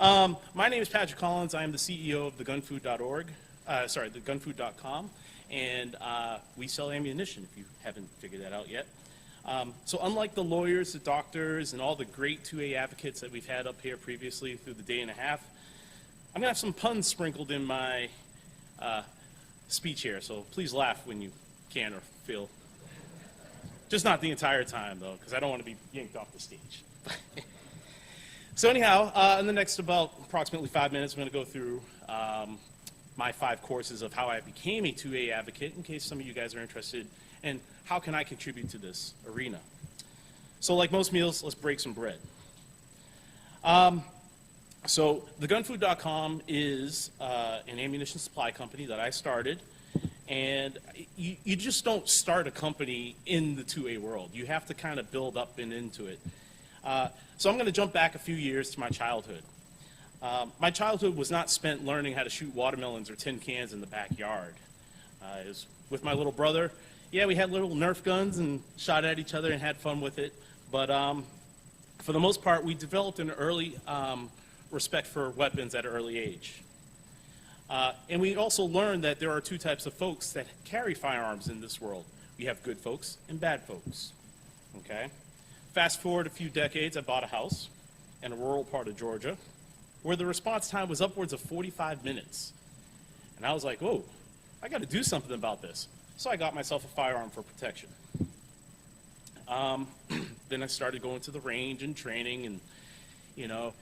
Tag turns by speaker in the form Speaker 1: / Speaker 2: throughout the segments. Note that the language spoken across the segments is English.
Speaker 1: My name is Patrick Collins. I am the CEO of thegunfood.org, thegunfood.com, and we sell ammunition, if you haven't figured that out yet. So unlike the lawyers, the doctors, and all the great 2A advocates that we've had up here previously through the day and a half, I'm going to have some puns sprinkled in my speech here, so please laugh when you can or feel. Just not the entire time, though, because I don't want to be yanked off the stage. So anyhow, in the next about approximately 5 minutes, I'm going to go through my 5 courses of how I became a 2A advocate, in case some of you guys are interested, and how can I contribute to this arena. So like most meals, let's break some bread. So thegunfood.com is an ammunition supply company that I started, and you just don't start a company in the 2A world. You have to kind of build up and into it. So I'm going to jump back a few years to my childhood. My childhood was not spent learning how to shoot watermelons or tin cans in the backyard. It was with my little brother. Yeah, we had little Nerf guns and shot at each other and had fun with it. But for the most part, we developed an early respect for weapons at an early age. And we also learned that there are 2 types of folks that carry firearms in this world. We have good folks and bad folks. Okay? Fast forward a few decades, I bought a house in a rural part of Georgia where the response time was upwards of 45 minutes. And I was like, whoa, I got to do something about this. So I got myself a firearm for protection. Then I started going to the range and training and, you know,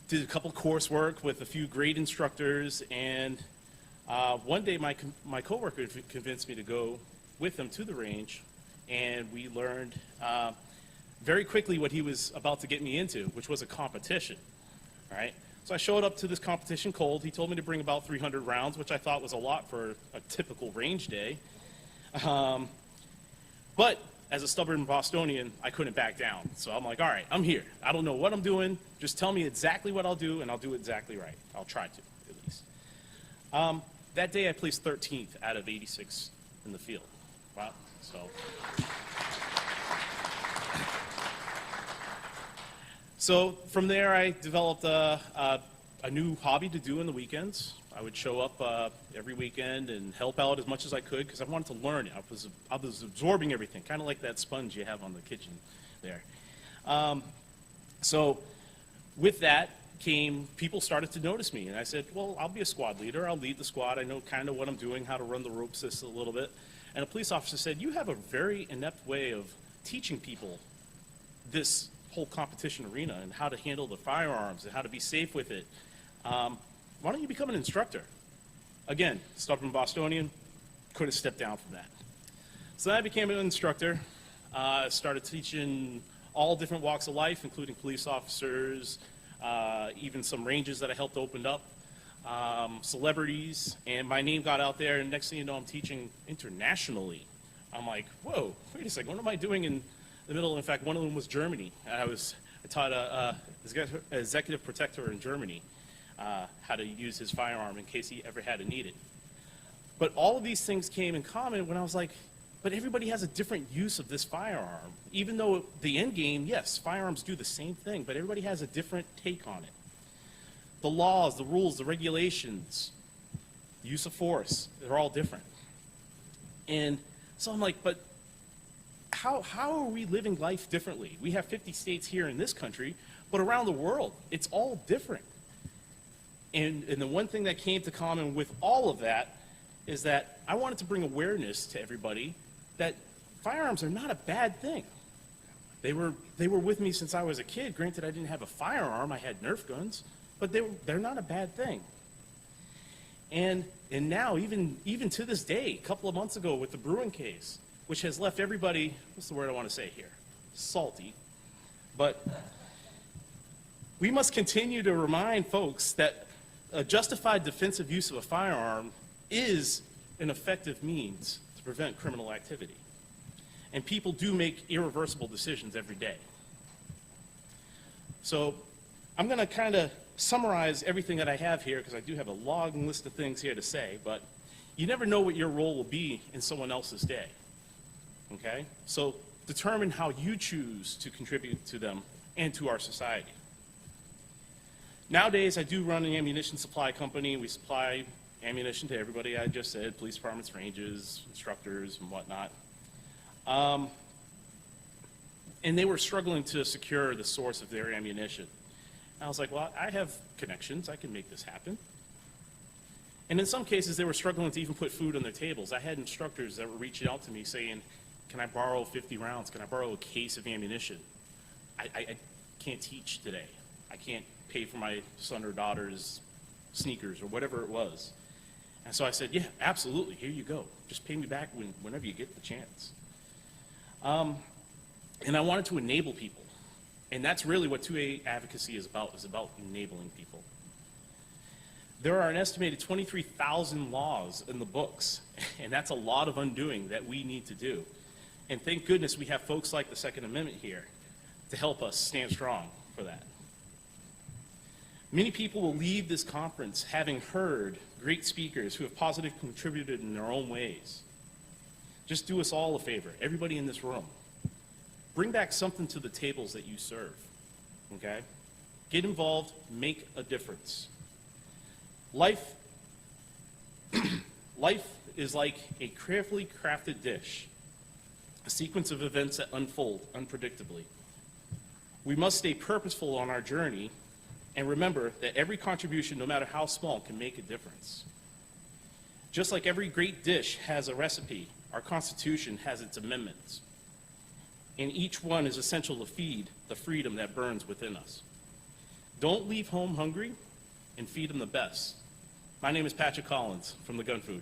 Speaker 1: did a couple coursework with a few great instructors. And one day my coworker convinced me to go with him to the range, and we learned very quickly what he was about to get me into, which was a competition, right? So I showed up to this competition cold. He told me to bring about 300 rounds, which I thought was a lot for a typical range day. But as a stubborn Bostonian, I couldn't back down. So I'm like, all right, I'm here. I don't know what I'm doing. Just tell me exactly what I'll do, and I'll do it exactly right. I'll try to, at least. That day I placed 13th out of 86 in the field. Wow. So from there, I developed a new hobby to do in the weekends. I would show up every weekend and help out as much as I could because I wanted to learn it. I was absorbing everything, kind of like that sponge you have on the kitchen there. So with that came, people started to notice me, and I said, well, I'll be a squad leader. I'll lead the squad. I know kind of what I'm doing, how to run the ropes just a little bit. And a police officer said, you have a very inept way of teaching people this whole competition arena and how to handle the firearms and how to be safe with it. Why don't you become an instructor? Again, stubborn Bostonian, couldn't step down from that. So then I became an instructor, started teaching all different walks of life, including police officers, even some ranges that I helped open up, celebrities, and my name got out there, and next thing you know, I'm teaching internationally. I'm like, whoa, wait a second, what am I doing in the middle? In fact, one of them was Germany. I taught a executive protector in Germany how to use his firearm in case he ever had to need it. But all of these things came in common when I was like, but everybody has a different use of this firearm. Even though the end game, yes, firearms do the same thing, but everybody has a different take on it. The laws, the rules, the regulations, the use of force, they're all different. And so I'm like, but how are we living life differently? We have 50 states here in this country, but around the world, it's all different. And the one thing that came to common with all of that is that I wanted to bring awareness to everybody that firearms are not a bad thing. They were with me since I was a kid. Granted, I didn't have a firearm. I had Nerf guns, but they're not a bad thing. And now, even to this day, a couple of months ago with the Bruin case, which has left everybody, what's the word I want to say here? Salty. But we must continue to remind folks that a justified defensive use of a firearm is an effective means to prevent criminal activity. And people do make irreversible decisions every day. So I'm going to kind of summarize everything that I have here because I do have a long list of things here to say, but you never know what your role will be in someone else's day. Okay? So determine how you choose to contribute to them and to our society. Nowadays, I do run an ammunition supply company. We supply ammunition to everybody I just said, police departments, ranges, instructors, and whatnot. And they were struggling to secure the source of their ammunition. And I was like, well, I have connections. I can make this happen. And in some cases, they were struggling to even put food on their tables. I had instructors that were reaching out to me saying, can I borrow 50 rounds? Can I borrow a case of ammunition? I can't teach today. I can't pay for my son or daughter's sneakers or whatever it was. And so I said, yeah, absolutely, here you go. Just pay me back whenever you get the chance. And I wanted to enable people. And that's really what 2A advocacy is about enabling people. There are an estimated 23,000 laws in the books, and that's a lot of undoing that we need to do. And thank goodness we have folks like the Second Amendment here to help us stand strong for that. Many people will leave this conference having heard great speakers who have positively contributed in their own ways. Just do us all a favor, everybody in this room. Bring back something to the tables that you serve, okay? Get involved, make a difference. Life is like a carefully crafted dish, a sequence of events that unfold unpredictably. We must stay purposeful on our journey and remember that every contribution, no matter how small, can make a difference. Just like every great dish has a recipe, our Constitution has its amendments. And each one is essential to feed the freedom that burns within us. Don't leave home hungry, and feed them the best. My name is Patrick Collins from the Gun Food.